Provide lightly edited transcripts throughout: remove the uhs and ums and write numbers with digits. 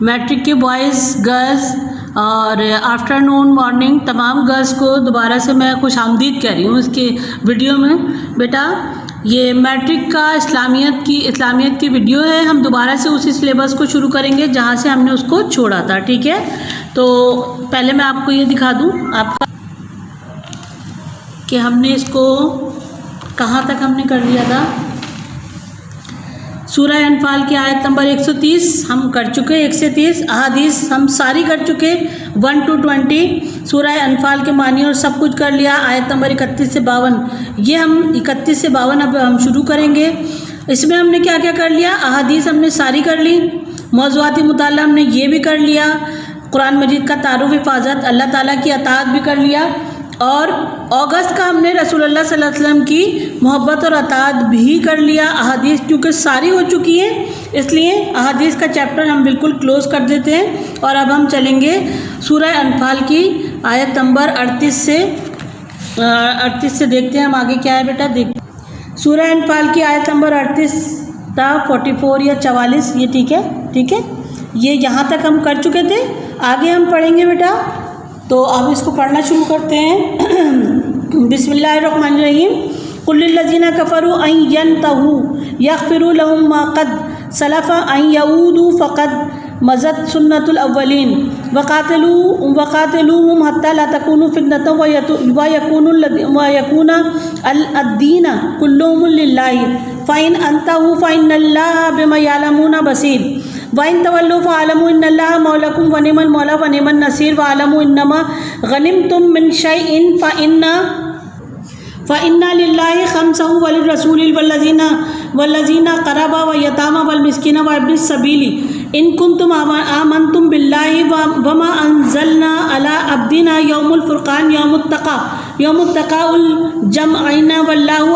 Matric کے boys girls اور afternoon morning تمام گرلز کو دوبارہ سے میں خوش آمدید کہہ رہی ہوں اس کے ویڈیو میں۔ بیٹا یہ میٹرک کا اسلامیت کی ویڈیو ہے، ہم دوبارہ سے اسی سلیبس کو شروع کریں گے جہاں سے ہم نے اس کو چھوڑا تھا، ٹھیک ہے؟ تو پہلے میں آپ کو یہ دکھا دوں آپ کا کہ ہم نے اس کو کہاں تک ہم نے کر لیا تھا۔ سورہ انفال کی آیت نمبر 130 ہم کر چکے، 1 سے 30 احادیث ہم ساری کر چکے 1 to 20، سورہ انفال کے معنی اور سب کچھ کر لیا۔ آیت نمبر 31 سے 52 یہ ہم 31 سے 52 اب ہم شروع کریں گے۔ اس میں ہم نے کیا کیا کر لیا؟ احادیث ہم نے ساری کر لی، موضوعاتی مطالعہ ہم نے یہ بھی کر لیا، قرآن مجید کا تعارف حفاظت، اللہ تعالیٰ کی اطاعت بھی کر لیا، اور اگست کا ہم نے رسول اللہ صلی اللہ علیہ وسلم کی محبت اور اطاعت بھی کر لیا۔ احادیث کیونکہ ساری ہو چکی ہیں اس لیے احادیث کا چیپٹر ہم بالکل کلوز کر دیتے ہیں، اور اب ہم چلیں گے سورہ انفال کی آیت نمبر 38 سے دیکھتے ہیں ہم آگے کیا ہے بیٹا۔ دیکھتے ہیں سورہ انفال کی آیت نمبر 38 تا 44 یا 44، یہ ٹھیک ہے، یہ یہاں تک ہم کر چکے تھے، آگے ہم پڑھیں گے بیٹا۔ تو اب اس کو پڑھنا شروع کرتے ہیں۔ بسم اللہ الرحمن الرحیم۔ قل للذین کفروا ان ینتہوا یغفر لهم ما قد سلف ان یعودوا فقد مضت سنت الاولین وقاتلوهم حتی لا تکون فتنة ویکون الدین کلہ للہ فإن انتہوا فإن اللہ بما یعلمون بصیر وَإِن تَوَلُّوا فَاعْلَمُوا إِنَّ اللَّهَ مَوْلَاكُمْ وَنِعْمَ الْمَوْلَىٰ وَنِعْمَ النَّصِيرُ وَاعْلَمُوا إِنَّمَا غَنِمْتُم مِّن شَيْءٍ فَإِنَّ لِلَّهِ خَمْسَهُ وَلِلرَّسُولِ وَالَّذِينَ قُرْبَىٰ وَالْيَتَامَىٰ وَالْمِسْكِينِ وَابْنِ السَّبِيلِ إِن كُنتُمْ آمَنتُم بِاللَّهِ وَمَا أَنزَلْنَا عَلَىٰ عَبْدِنَا يَوْمَ الْفُرْقَانِ يَوْمَ التَّقَىٰ الْجَمْعَيْنِ وَاللَّهُ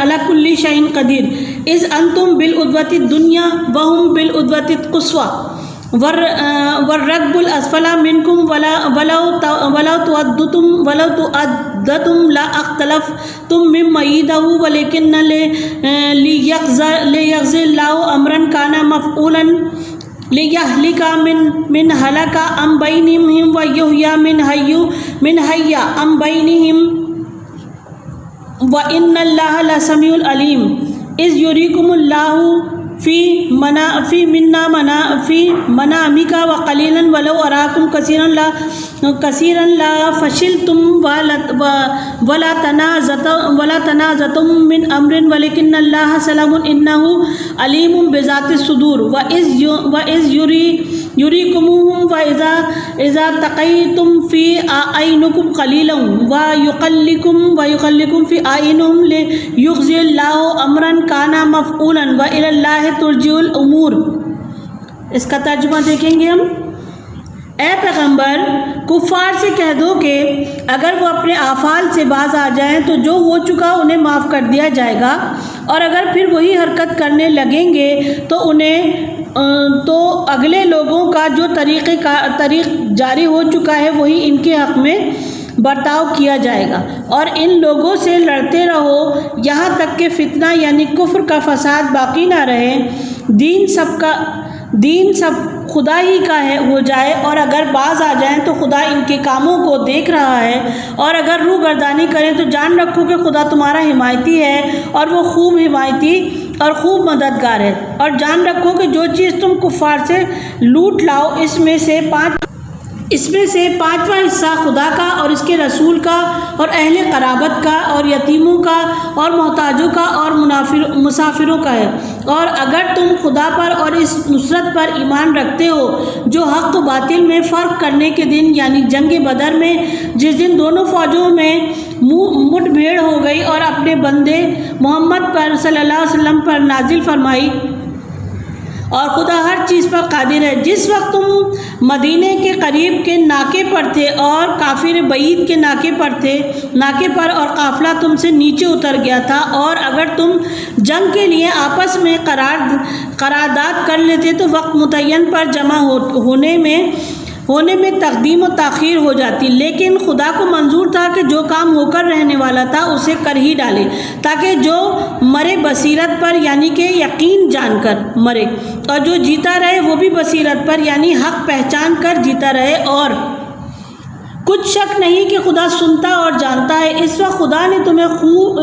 عَلَىٰ كُلِّ شَيْءٍ قَدِيرٌ إِذْ أَنتُم بِالْعُدْوَةِ الدُّنْيَا وَهُمْ بِالْعُدْوَةِ الْقُصْوَىٰ وَالرَّكْبُ الْأَسْفَلُ مِنكُمْ وَلَوْ تُعَضَّتُمْ لَاخْتَلَفْتُم مِّن بَعِيدِهِ وَلَكِنَّ لِيَقْضِيَ اللَّهُ أَمْرًا كَانَ مَفْعُولًا لِيَهْلِكَ مِنْ هَلَكَ عَن بَيِّنَةٍ وَيُحْيِيَ مِنْ حَيَّ عَن بَيِّنَةٍ وَإِنَّ اللَّهَ لَسَمِيعٌ عَلِيمٌ إِذْ يُرِيكُمُ اللَّهُ في منامك وقليلا ولو أراكم كثيرا لا فشلتم ولا تنازعتم من أمر ولكن الله سلام إنه عليم بذات الصدور وإذ يريكموهم وإذا تقيتم في أعينكم قليلا ويقلكم في أعينهم ليقضي الله أمرا كان مفعولا وإلى الله ترجع الأمور۔ اس کا ترجمہ دیکھیں گے ہم۔ اے پیغمبر کفار سے کہہ دو کہ اگر وہ اپنے اعمال سے باز آ جائیں تو جو ہو چکا انہیں معاف کر دیا جائے گا، اور اگر پھر وہی حرکت کرنے لگیں گے تو اگلے لوگوں کا جو طریق جاری ہو چکا ہے وہی ان کے حق میں برتاؤ کیا جائے گا، اور ان لوگوں سے لڑتے رہو یہاں تک کہ فتنہ یعنی کفر کا فساد باقی نہ رہے، دین سب خدا ہی کا ہو جائے، اور اگر باز آ جائیں تو خدا ان کے کاموں کو دیکھ رہا ہے، اور اگر روح گردانی کریں تو جان رکھو کہ خدا تمہارا حمایتی ہے، اور وہ خوب حمایتی اور خوب مددگار ہے، اور جان رکھو کہ جو چیز تم کفار سے لوٹ لاؤ اس میں سے پانچواں حصہ خدا کا اور اس کے رسول کا اور اہل قرابت کا اور یتیموں کا اور محتاجوں کا اور مسافروں کا ہے، اور اگر تم خدا پر اور اس نصرت پر ایمان رکھتے ہو جو حق و باطل میں فرق کرنے کے دن یعنی جنگ بدر میں جس دن دونوں فوجوں میں مٹ بھیڑ ہو گئی اور اپنے بندے محمد پر صلی اللہ علیہ وسلم پر نازل فرمائی، اور خدا ہر چیز پر قادر ہے۔ جس وقت تم مدینے کے قریب کے ناکے پر تھے اور کافر بعید کے ناکے پر اور قافلہ تم سے نیچے اتر گیا تھا، اور اگر تم جنگ کے لیے آپس میں قرارداد کر لیتے تو وقت متعین پر جمع ہونے میں ہونے میں تقدیم و تاخیر ہو جاتی، لیکن خدا کو منظور تھا کہ جو کام ہو کر رہنے والا تھا اسے کر ہی ڈالے، تاکہ جو مرے بصیرت پر یعنی کہ یقین جان کر مرے، اور جو جیتا رہے وہ بھی بصیرت پر یعنی حق پہچان کر جیتا رہے۔ اور کچھ شک نہیں کہ خدا سنتا اور جانتا ہے۔ اس وقت خدا نے تمہیں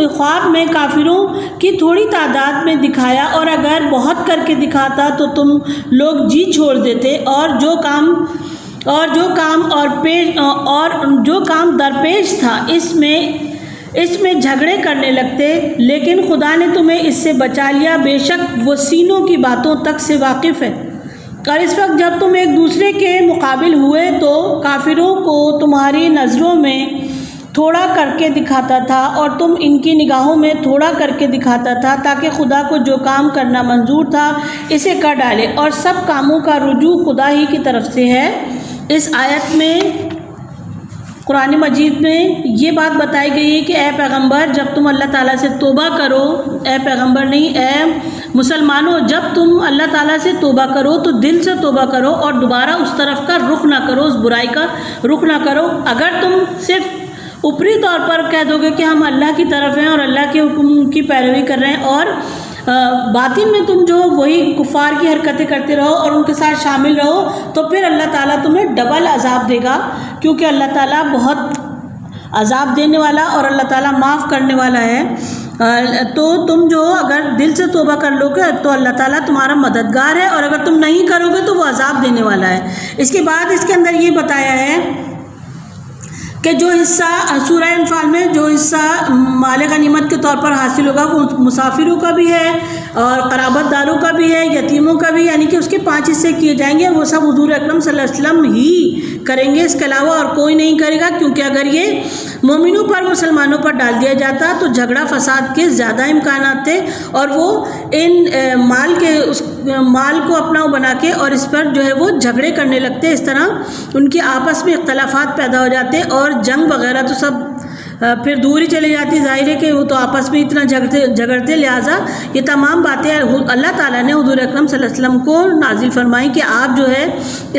خواب میں کافروں کی تھوڑی تعداد میں دکھایا، اور اگر بہت کر کے دکھاتا تو تم لوگ جی چھوڑ دیتے، اور جو کام درپیش تھا اس میں جھگڑے کرنے لگتے، لیکن خدا نے تمہیں اس سے بچا لیا، بے شک وہ سینوں کی باتوں تک سے واقف ہے۔ اور اس وقت جب تم ایک دوسرے کے مقابل ہوئے تو کافروں کو تمہاری نظروں میں تھوڑا کر کے دکھاتا تھا، اور تم ان کی نگاہوں میں تھوڑا کر کے دکھاتا تھا، تاکہ خدا کو جو کام کرنا منظور تھا اسے کر ڈالے، اور سب کاموں کا رجوع خدا ہی کی طرف سے ہے۔ اس آیت میں قرآن مجید میں یہ بات بتائی گئی ہے کہ اے پیغمبر جب تم اللہ تعالیٰ سے توبہ کرو، اے پیغمبر نہیں، اے مسلمانوں، جب تم اللہ تعالیٰ سے توبہ کرو تو دل سے توبہ کرو، اور دوبارہ اس طرف کا رخ نہ کرو، اس برائی کا رخ نہ کرو۔ اگر تم صرف اوپری طور پر کہہ دو گے کہ ہم اللہ کی طرف ہیں اور اللہ کے حکم کی پیروی کر رہے ہیں، اور باطن میں تم جو وہی کفار کی حرکتیں کرتے رہو اور ان کے ساتھ شامل رہو، تو پھر اللہ تعالیٰ تمہیں ڈبل عذاب دے گا، کیونکہ اللہ تعالیٰ بہت عذاب دینے والا اور اللہ تعالیٰ معاف کرنے والا ہے۔ تو تم جو اگر دل سے توبہ کر لو گے تو اللہ تعالیٰ تمہارا مددگار ہے، اور اگر تم نہیں کرو گے تو وہ عذاب دینے والا ہے۔ اس کے بعد اس کے اندر یہ بتایا ہے کہ جو حصہ سورہ انفال میں جو حصہ مال غنیمت کے طور پر حاصل ہوگا وہ مسافروں کا بھی ہے اور قرابت داروں کا بھی ہے، یتیموں کا بھی، یعنی کہ اس کے 5 حصے کیے جائیں گے، اور وہ سب حضور اکرم صلی اللہ علیہ وسلم ہی کریں گے، اس کے علاوہ اور کوئی نہیں کرے گا، کیونکہ اگر یہ مومنوں پر مسلمانوں پر ڈال دیا جاتا تو جھگڑا فساد کے زیادہ امکانات تھے، اور وہ ان مال کو اپنا بنا کے اور اس پر جو ہے وہ جھگڑے کرنے لگتے، اس طرح ان کے آپس میں اختلافات پیدا ہو جاتے، اور جنگ وغیرہ تو سب پھر دور ہی چلی جاتی، ظاہر ہے کہ وہ تو آپس میں اتنا جھگڑتے، لہٰذا یہ تمام باتیں اللہ تعالیٰ نے حضور اکرم صلی اللہ علیہ وسلم کو نازل فرمائی کہ آپ جو ہے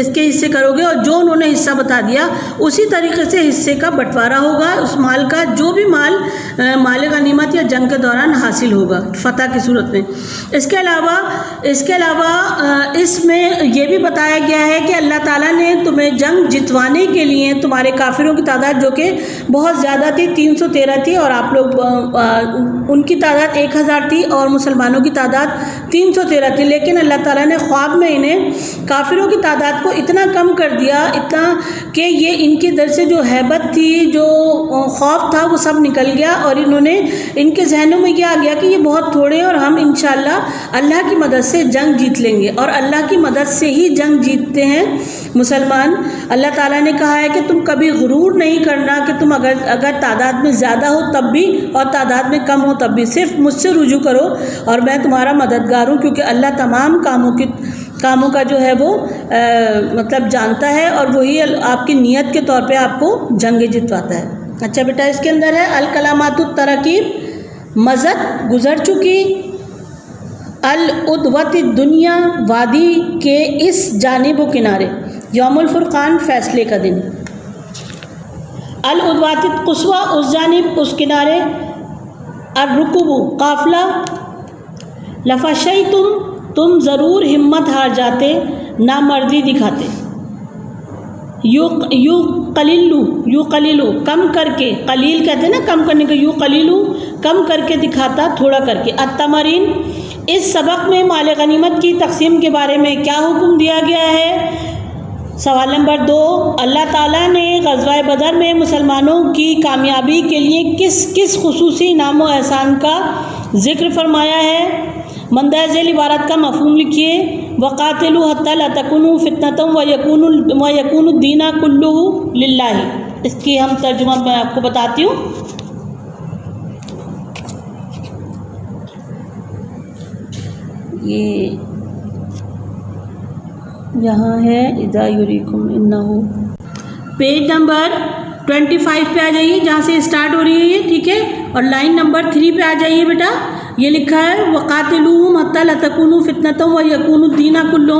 اس کے حصے کرو گے، اور جو انہوں نے حصہ بتا دیا اسی طریقے سے حصے کا بٹوارا ہوگا، اس مال کا جو بھی مال غنیمت یا جنگ کے دوران حاصل ہوگا فتح کی صورت میں۔ اس کے علاوہ اس میں یہ بھی بتایا گیا ہے کہ اللہ تعالیٰ نے تمہیں جنگ جتوانے کے لیے تمہارے کافروں کی تعداد جو کہ بہت زیادہ تھی 313 تھی، اور آپ لوگ ان کی تعداد 1000 تھی اور مسلمانوں کی تعداد 313 تھی، لیکن اللہ تعالیٰ نے خواب میں انہیں کافروں کی تعداد کو اتنا کم کر دیا، اتنا کہ یہ ان کے دل سے جو ہیبت تھی، جو خوف تھا، وہ سب نکل گیا، اور ان کے ذہنوں میں یہ آ گیا کہ یہ بہت تھوڑے اور ہم انشاءاللہ اللہ کی مدد سے جنگ جیت لیں گے، اور اللہ کی مدد سے ہی جنگ جیتتے ہیں مسلمان۔ اللہ تعالیٰ نے کہا ہے کہ تم کبھی غرور نہیں کرنا کہ تم اگر تعداد میں زیادہ ہو تب بھی اور تعداد میں کم ہو تب بھی، صرف مجھ سے رجوع کرو اور میں تمہارا مددگار ہوں، کیونکہ اللہ تمام کاموں کا جو ہے وہ مطلب جانتا ہے، اور وہی آپ کی نیت کے طور پہ آپ کو جنگ جتواتا ہے۔ اچھا بیٹا، اس کے اندر ہے الکلامات التراکیب، مزد گزر چکی، العدوۃ الدنیا، وادی کے اس جانب و کنارے، یوم الفرقان، فیصلے کا دن، العدوۃ القصویٰ، اس جانب اس کنارے، الرکوب، قافلہ، لفشیتم، تم ضرور ہمت ہار جاتے، نامردی دکھاتے، یو قلیلو، کم کر کے، قلیل کہتے ہیں نا کم کرنے کا، یو قلیلو، کم کر کے دکھاتا، تھوڑا کر کے۔ التمرین، اس سبق میں مال غنیمت کی تقسیم کے بارے میں کیا حکم دیا گیا ہے؟ سوال نمبر 2، اللہ تعالیٰ نے غزوہ بدر میں مسلمانوں کی کامیابی کے لیے کس کس خصوصی نام و احسان کا ذکر فرمایا ہے؟ مندرجہ ذیل عبارت کا مفہوم لکھیے۔ وَقَاتِلُوا حَتَّىٰ لَا تَكُونَ فِتْنَةٌ وَيَكُونَ الدِّينُ كُلُّهُ لِلَّهِ۔ اس کی ہم ترجمہ میں آپ کو بتاتی ہوں۔ یہ یہاں ہے اذا یریکم انہ، پیج نمبر 25 پہ آ جائیے، جہاں سے اسٹارٹ ہو رہی ہے یہ، ٹھیک ہے، اور لائن نمبر 3 پہ آ جائیے بیٹا۔ یہ لکھا ہے وَقَاتِلُوهُمْ حَتَّىٰ لَا تَكُونَ فِتْنَةٌ وَيَكُونَ الدِّينُ كُلُّهُ